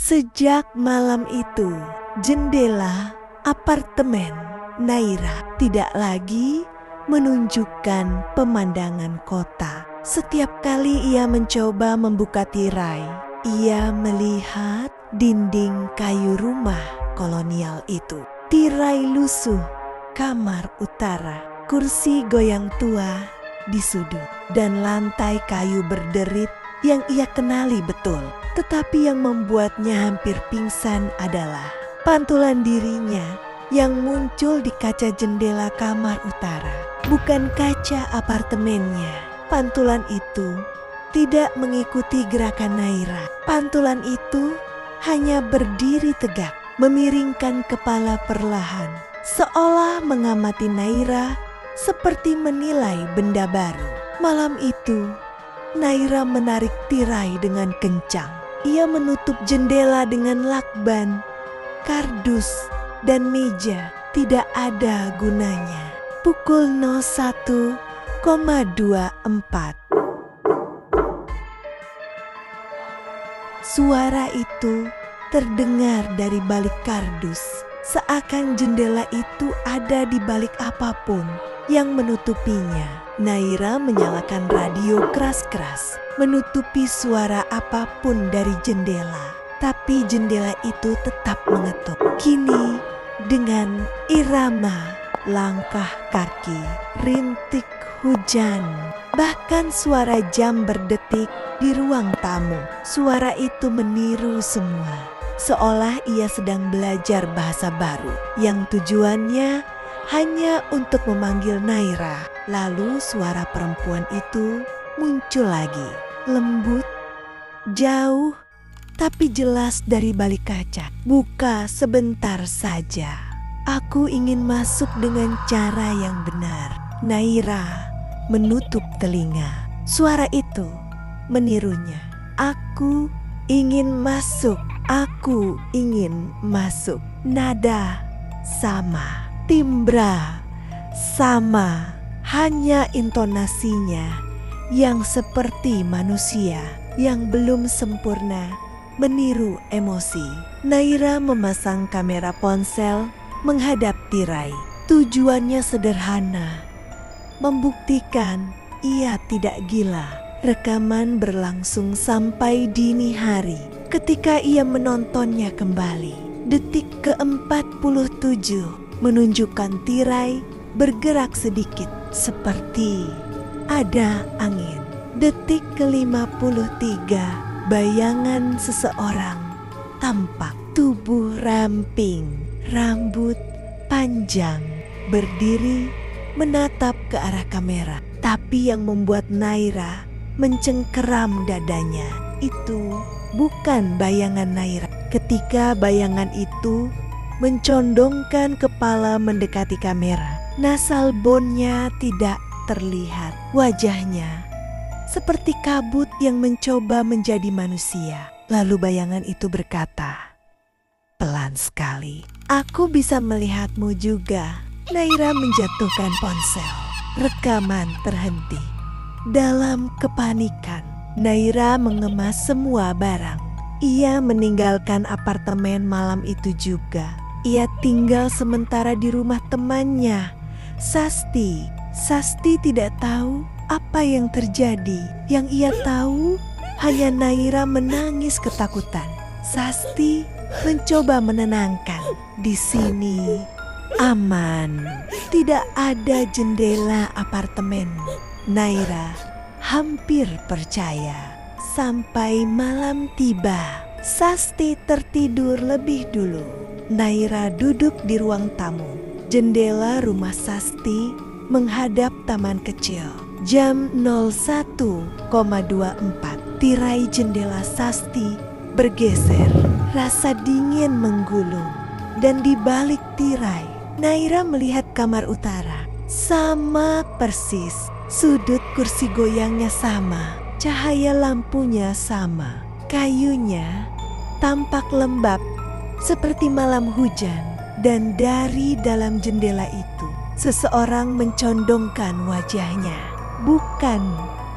Sejak malam itu, jendela apartemen Naira tidak lagi menunjukkan pemandangan kota. Setiap kali ia mencoba membuka tirai, ia melihat dinding kayu rumah kolonial itu. Tirai lusuh, kamar utara, kursi goyang tua di sudut, dan lantai kayu berderit yang ia kenali betul. Tetapi yang membuatnya hampir pingsan adalah pantulan dirinya yang muncul di kaca jendela kamar utara, bukan kaca apartemennya. Pantulan itu tidak mengikuti gerakan Naira. Pantulan itu hanya berdiri tegak, memiringkan kepala perlahan, seolah mengamati Naira seperti menilai benda baru. Malam itu, Naira menarik tirai dengan kencang. Ia menutup jendela dengan lakban, kardus, dan meja. Tidak ada gunanya. Pukul 01.24. Suara itu terdengar dari balik kardus, seakan jendela itu ada di balik apapun yang menutupinya. Naira menyalakan radio keras-keras, menutupi suara apapun dari jendela. Tapi jendela itu tetap mengetuk. Kini dengan irama langkah kaki, rintik hujan, bahkan suara jam berdetik di ruang tamu. Suara itu meniru semua, seolah ia sedang belajar bahasa baru yang tujuannya hanya untuk memanggil Naira. Lalu suara perempuan itu muncul lagi, lembut, jauh, tapi jelas dari balik kaca. Buka sebentar saja. Aku ingin masuk dengan cara yang benar. Naira menutup telinga. Suara itu menirunya. Aku ingin masuk. Aku ingin masuk. Nada sama, timbra sama, hanya intonasinya yang seperti manusia yang belum sempurna meniru emosi. Naira memasang kamera ponsel menghadap tirai. Tujuannya sederhana, membuktikan ia tidak gila. Rekaman berlangsung sampai dini hari. Ketika ia menontonnya kembali, detik ke-47 menunjukkan tirai bergerak sedikit seperti ada angin. Detik ke-53 bayangan seseorang tampak, tubuh ramping, rambut panjang, berdiri menatap ke arah kamera. Tapi yang membuat Naira mencengkeram dadanya itu bukan bayangan Naira. Ketika bayangan itu mencondongkan kepala mendekati kamera, nasal bonnya tidak terlihat. Wajahnya seperti kabut yang mencoba menjadi manusia. Lalu bayangan itu berkata, pelan sekali, aku bisa melihatmu juga. Naira menjatuhkan ponsel. Rekaman terhenti. Dalam kepanikan, Naira mengemas semua barang. Ia meninggalkan apartemen malam itu juga. Ia tinggal sementara di rumah temannya, Sasti. Sasti tidak tahu apa yang terjadi. Yang ia tahu hanya Naira menangis ketakutan. Sasti mencoba menenangkan. Di sini aman, tidak ada jendela apartemen. Naira hampir percaya. Sampai malam tiba, Sasti tertidur lebih dulu. Naira duduk di ruang tamu. Jendela rumah Sasti menghadap taman kecil. Jam 01.24. Tirai jendela Sasti bergeser. Rasa dingin menggulung. Dan di balik tirai, Naira melihat kamar utara. Sama persis. Sudut kursi goyangnya sama. Cahaya lampunya sama. Kayunya tampak lembab seperti malam hujan. Dan dari dalam jendela itu, seseorang mencondongkan wajahnya. Bukan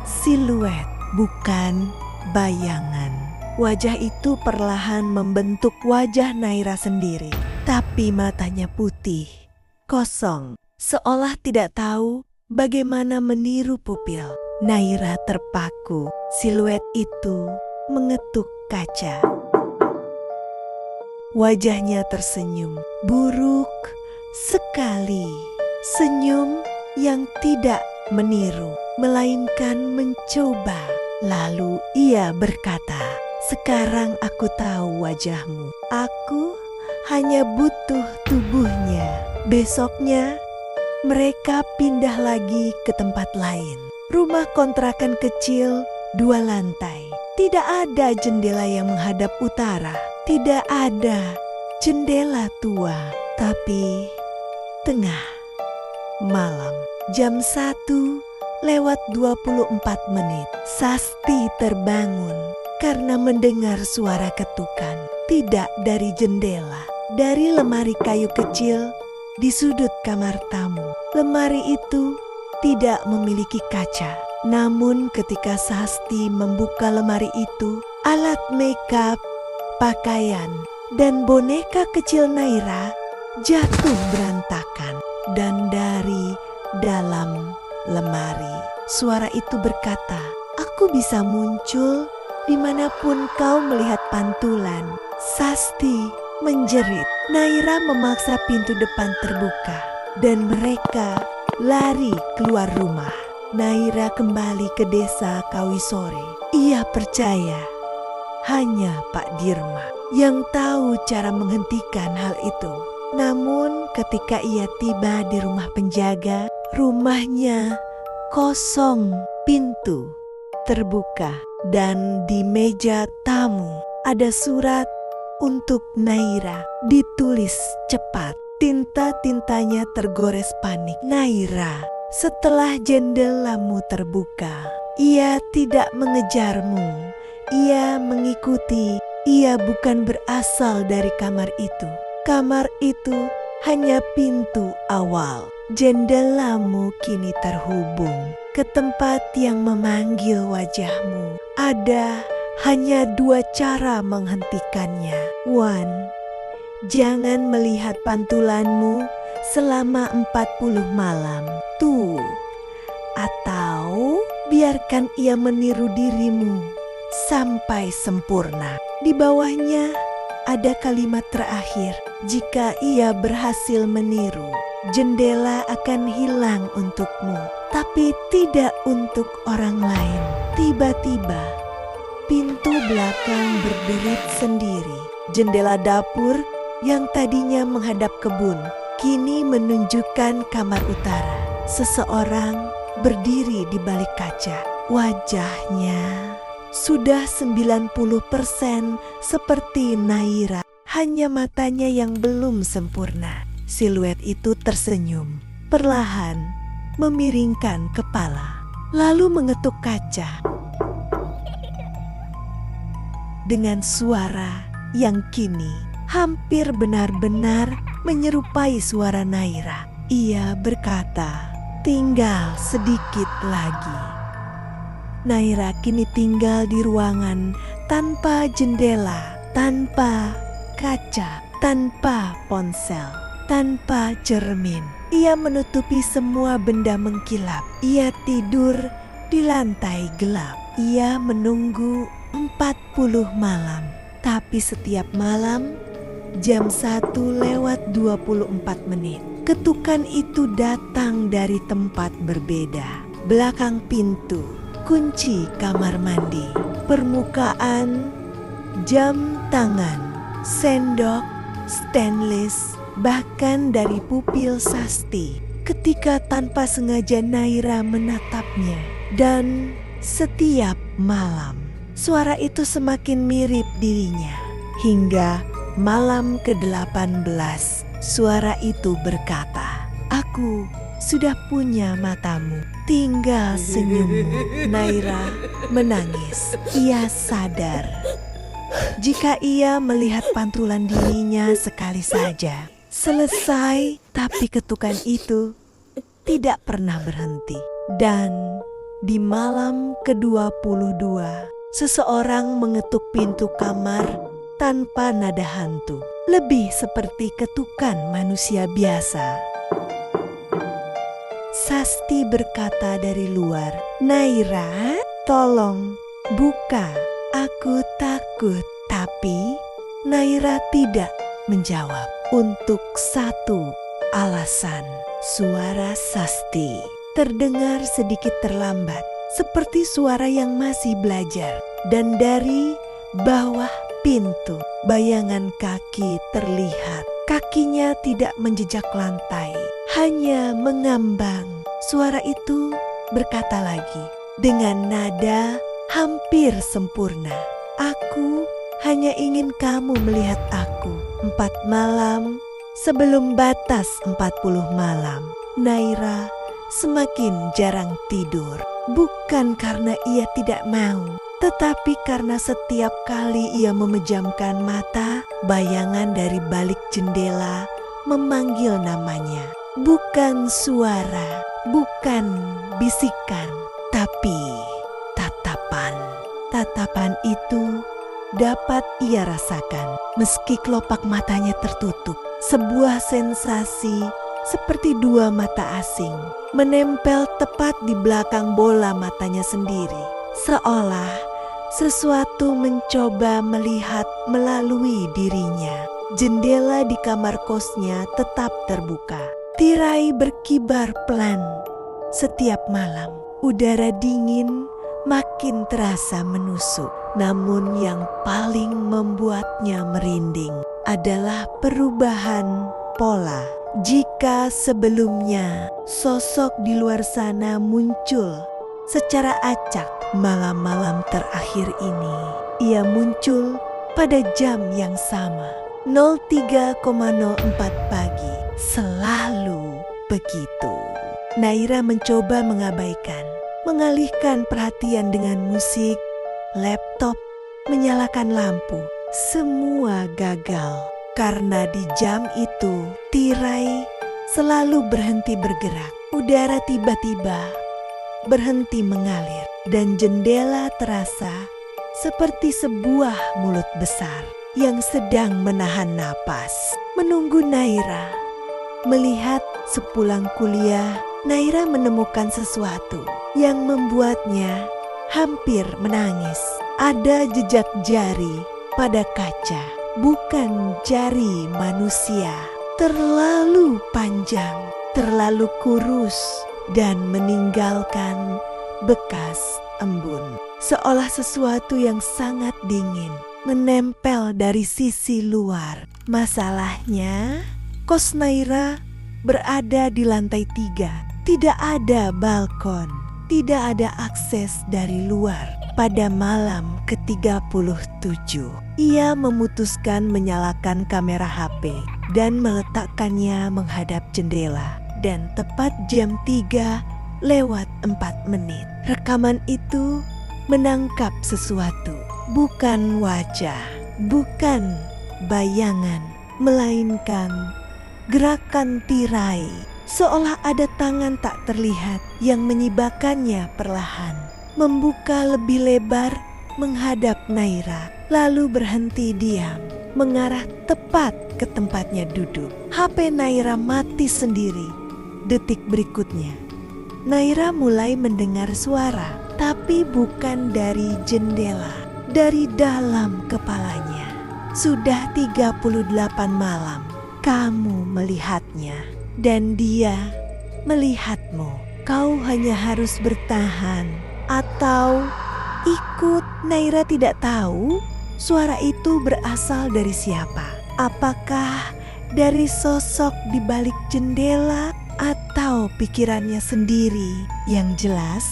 siluet, bukan bayangan. Wajah itu perlahan membentuk wajah Naira sendiri. Tapi matanya putih, kosong, seolah tidak tahu bagaimana meniru pupil. Naira terpaku, siluet itu mengetuk kaca. Wajahnya tersenyum, buruk sekali. Senyum yang tidak meniru, melainkan mencoba. Lalu ia berkata, "Sekarang aku tahu wajahmu. Aku hanya butuh tubuhnya." Besoknya, mereka pindah lagi ke tempat lain. Rumah kontrakan kecil 2 lantai. Tidak ada jendela yang menghadap utara. Tidak ada jendela tua. Tapi tengah malam, jam 1:24, Sasti terbangun karena mendengar suara ketukan. Tidak dari jendela, dari lemari kayu kecil di sudut kamar tamu. Lemari itu tidak memiliki kaca. Namun ketika Sasti membuka lemari itu, alat makeup, pakaian, dan boneka kecil Naira jatuh berantakan. Dan dari dalam lemari, suara itu berkata, "Aku bisa muncul dimanapun kau melihat pantulan." Sasti menjerit. Naira memaksa pintu depan terbuka dan mereka lari keluar rumah. Naira kembali ke desa Kawisore. Ia percaya hanya Pak Dirma yang tahu cara menghentikan hal itu. Namun ketika ia tiba di rumah penjaga, rumahnya kosong, pintu terbuka, dan di meja tamu ada surat untuk Naira, ditulis cepat. Tinta-tintanya tergores panik. "Naira, setelah jendelamu terbuka, ia tidak mengejarmu. Ia mengikuti. Ia bukan berasal dari kamar itu. Kamar itu hanya pintu awal. Jendelamu kini terhubung ke tempat yang memanggil wajahmu. Ada hanya 2 cara menghentikannya. 1. Jangan melihat pantulanmu selama 40 malam. 2. Atau biarkan ia meniru dirimu sampai sempurna." Di bawahnya ada kalimat terakhir. "Jika ia berhasil meniru, jendela akan hilang untukmu, tapi tidak untuk orang lain." Tiba-tiba, pintu belakang berderit sendiri. Jendela dapur yang tadinya menghadap kebun, kini menunjukkan kamar utara. Seseorang berdiri di balik kaca. Wajahnya sudah 90% seperti Naira, hanya matanya yang belum sempurna. Siluet itu tersenyum, perlahan memiringkan kepala, lalu mengetuk kaca dengan suara yang kini hampir benar-benar menyerupai suara Naira. Ia berkata, "Tinggal sedikit lagi." Naira kini tinggal di ruangan tanpa jendela, tanpa kaca, tanpa ponsel, tanpa cermin. Ia menutupi semua benda mengkilap. Ia tidur di lantai gelap. Ia menunggu 40 malam. Tapi setiap malam, jam 1:24, ketukan itu datang dari tempat berbeda. Belakang pintu, kunci kamar mandi, permukaan, jam tangan, sendok, stainless, bahkan dari pupil Sasti. Ketika tanpa sengaja Naira menatapnya, dan setiap malam suara itu semakin mirip dirinya. Hingga malam ke-18, suara itu berkata, "Aku sudah punya matamu, tinggal senyummu." Naira menangis. Ia sadar jika ia melihat pantulan dirinya sekali saja selesai, tapi ketukan itu tidak pernah berhenti. Dan di malam ke-22, Seseorang mengetuk pintu kamar tanpa nada hantu, lebih seperti ketukan manusia biasa. Sasti berkata dari luar, "Naira, tolong buka, aku takut." Tapi Naira tidak menjawab untuk satu alasan. Suara Sasti terdengar sedikit terlambat, seperti suara yang masih belajar. Dan dari bawah pintu, bayangan kaki terlihat. Kakinya tidak menjejak lantai, hanya mengambang. Suara itu berkata lagi dengan nada hampir sempurna, "Aku hanya ingin kamu melihat aku 4 malam sebelum batas 40 malam." Naira semakin jarang tidur, bukan karena ia tidak mau, tetapi karena setiap kali ia memejamkan mata, bayangan dari balik jendela memanggil namanya. Bukan suara, bukan bisikan, tapi tatapan. Tatapan itu dapat ia rasakan meski kelopak matanya tertutup. Sebuah sensasi seperti dua mata asing menempel tepat di belakang bola matanya sendiri, seolah sesuatu mencoba melihat melalui dirinya. Jendela di kamar kosnya tetap terbuka. Tirai berkibar pelan. Setiap malam, udara dingin makin terasa menusuk. Namun yang paling membuatnya merinding adalah perubahan pola. Jika sebelumnya sosok di luar sana muncul secara acak, malam-malam terakhir ini ia muncul pada jam yang sama, 03.04 pagi. Selalu begitu. Naira mencoba mengabaikan, mengalihkan perhatian dengan musik, laptop, menyalakan lampu. Semua gagal karena di jam itu tirai selalu berhenti bergerak. Udara tiba-tiba berhenti mengalir dan jendela terasa seperti sebuah mulut besar yang sedang menahan napas, menunggu Naira. Melihat sepulang kuliah, Naira menemukan sesuatu yang membuatnya hampir menangis. Ada jejak jari pada kaca, bukan jari manusia. Terlalu panjang, terlalu kurus, dan meninggalkan bekas embun. Seolah sesuatu yang sangat dingin menempel dari sisi luar. Masalahnya, kos Naira berada di lantai 3. Tidak ada balkon, tidak ada akses dari luar. Pada malam ke-37, ia memutuskan menyalakan kamera HP dan meletakkannya menghadap jendela. Dan tepat jam 3:04, rekaman itu menangkap sesuatu. Bukan wajah, bukan bayangan, melainkan gerakan tirai, seolah ada tangan tak terlihat yang menyibakannya perlahan, membuka lebih lebar menghadap Naira, lalu berhenti diam, mengarah tepat ke tempatnya duduk. HP Naira mati sendiri. Detik berikutnya, Naira mulai mendengar suara, tapi bukan dari jendela, dari dalam kepalanya. Sudah 38 malam kamu melihatnya dan dia melihatmu. Kau hanya harus bertahan atau ikut. Naira tidak tahu suara itu berasal dari siapa. Apakah dari sosok di balik jendela atau pikirannya sendiri? Yang jelas,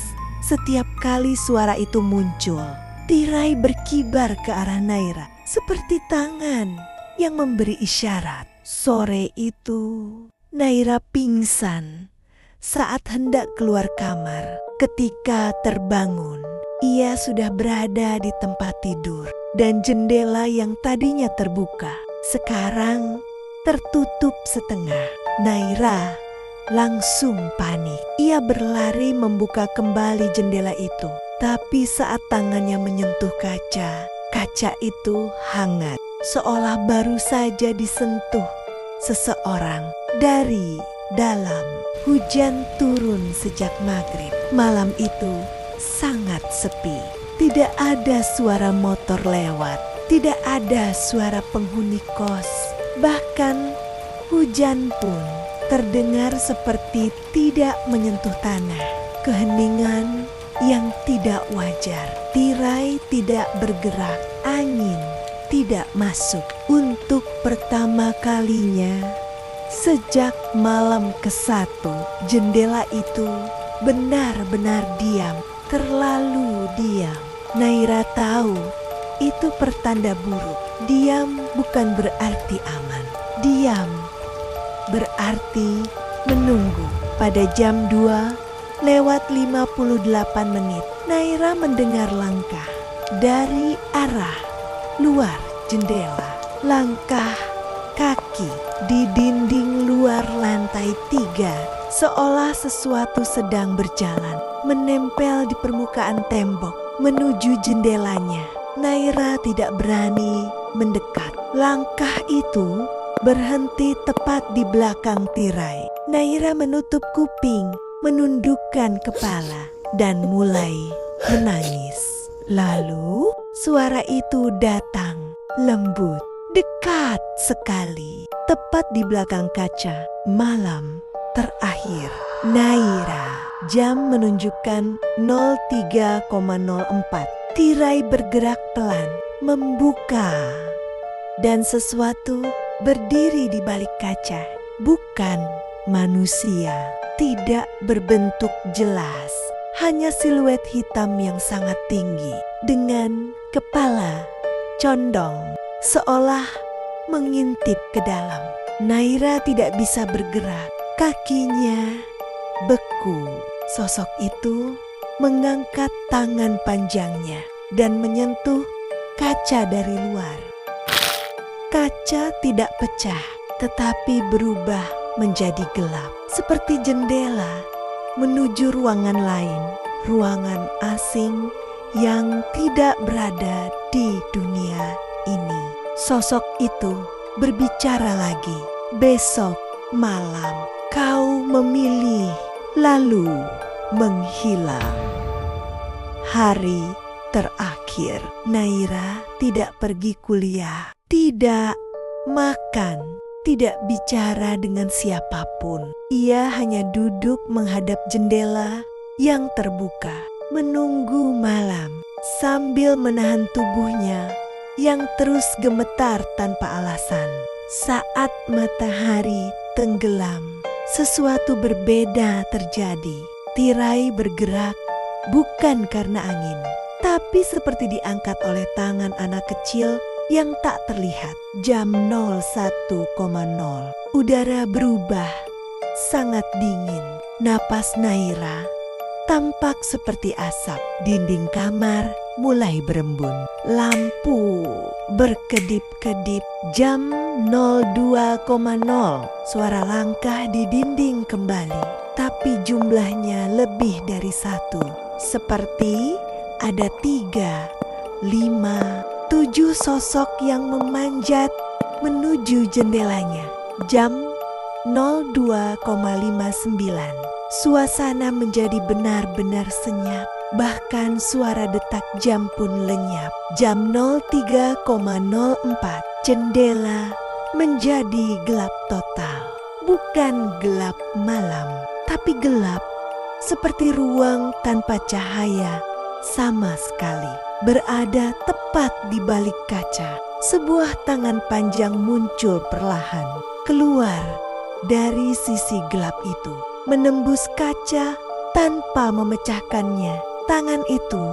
setiap kali suara itu muncul, tirai berkibar ke arah Naira seperti tangan yang memberi isyarat. Sore itu, Naira pingsan saat hendak keluar kamar. Ketika terbangun, ia sudah berada di tempat tidur dan jendela yang tadinya terbuka sekarang tertutup setengah. Naira langsung panik. Ia berlari membuka kembali jendela itu, Tetapi saat tangannya menyentuh kaca, kaca itu hangat, seolah baru saja disentuh seseorang dari dalam. Hujan turun sejak maghrib. Malam itu sangat sepi. Tidak ada suara motor lewat, tidak ada suara penghuni kos. Bahkan hujan pun terdengar seperti tidak menyentuh tanah. Keheningan yang tidak wajar. Tirai tidak bergerak, angin tidak masuk. Untuk pertama kalinya sejak malam ke-1, jendela itu benar-benar diam, terlalu diam. Naira tahu itu pertanda buruk. Diam bukan berarti aman. Diam berarti menunggu. Pada jam 2:58, Naira mendengar langkah dari arah luar jendela. Langkah kaki di dinding luar lantai 3, seolah sesuatu sedang berjalan, menempel di permukaan tembok menuju jendelanya. Naira tidak berani mendekat. Langkah itu berhenti tepat di belakang tirai. Naira menutup kuping, menundukkan kepala, dan mulai menangis. Lalu suara itu datang, lembut, dekat sekali, tepat di belakang kaca. Malam terakhir. Naira. Jam menunjukkan 03.04. Tirai bergerak pelan, membuka. Dan sesuatu berdiri di balik kaca. Bukan manusia. Tidak berbentuk jelas. Hanya siluet hitam yang sangat tinggi. Dengan kepala condong, seolah mengintip ke dalam. Naira tidak bisa bergerak. Kakinya beku. Sosok itu mengangkat tangan panjangnya dan menyentuh kaca dari luar. Kaca tidak pecah, tetapi berubah menjadi gelap. Seperti jendela menuju ruangan lain. Ruangan asing yang tidak berada di dunia ini. Sosok itu berbicara lagi. Besok malam kau memilih lalu menghilang. Hari terakhir. Naira tidak pergi kuliah, tidak makan, tidak bicara dengan siapapun. Ia hanya duduk menghadap jendela yang terbuka, menunggu malam sambil menahan tubuhnya yang terus gemetar tanpa alasan. Saat matahari tenggelam, sesuatu berbeda terjadi. Tirai bergerak bukan karena angin, tapi seperti diangkat oleh tangan anak kecil yang tak terlihat. Jam 01.00. Udara berubah, sangat dingin. Napas Naira tampak seperti asap. Dinding kamar mulai berembun. Lampu berkedip-kedip. Jam 02.00. Suara langkah di dinding kembali, tapi jumlahnya lebih dari 1. Seperti ada 3, 5, 7 sosok yang memanjat menuju jendelanya. Jam 02.59. Suasana menjadi benar-benar senyap. Bahkan suara detak jam pun lenyap. Jam 03.04. Jendela menjadi gelap total. Bukan gelap malam, tapi gelap seperti ruang tanpa cahaya sama sekali. Berada tepat di balik kaca, sebuah tangan panjang muncul perlahan keluar dari sisi gelap itu, menembus kaca tanpa memecahkannya. Tangan itu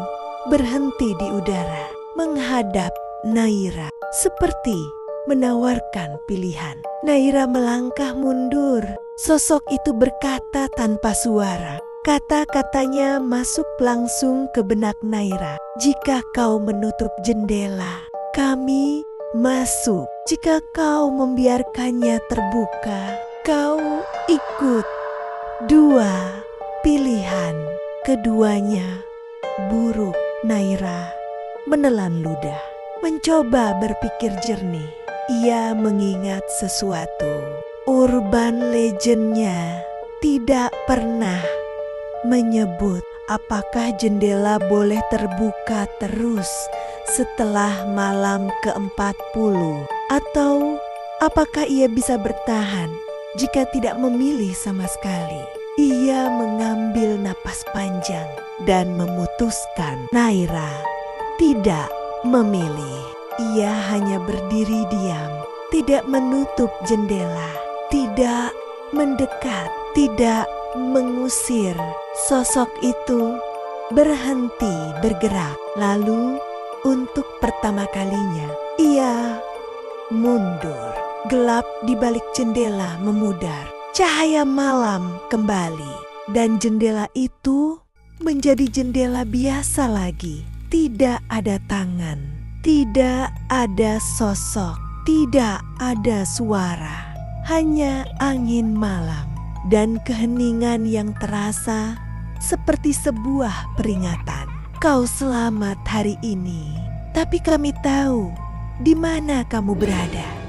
berhenti di udara, menghadap Naira seperti menawarkan pilihan. Naira melangkah mundur. Sosok itu berkata tanpa suara. Kata-katanya masuk langsung ke benak Naira. Jika kau menutup jendela, kami masuk. Jika kau membiarkannya terbuka, kau ikut. 2 pilihan. Keduanya buruk. Naira menelan ludah, mencoba berpikir jernih. Ia mengingat sesuatu. Urban legendnya tidak pernah menyebut apakah jendela boleh terbuka terus setelah malam ke-40, atau apakah ia bisa bertahan jika tidak memilih sama sekali. Ia mengambil napas panjang dan memutuskan Naira tidak memilih. Ia hanya berdiri diam, tidak menutup jendela, tidak mendekat, tidak mengusir. Sosok itu berhenti bergerak. Lalu untuk pertama kalinya ia mundur. Gelap di balik jendela memudar. Cahaya malam kembali dan jendela itu menjadi jendela biasa lagi. Tidak ada tangan, tidak ada sosok, tidak ada suara. Hanya angin malam dan keheningan yang terasa seperti sebuah peringatan. Kau selamat hari ini, tapi kami tahu di mana kamu berada.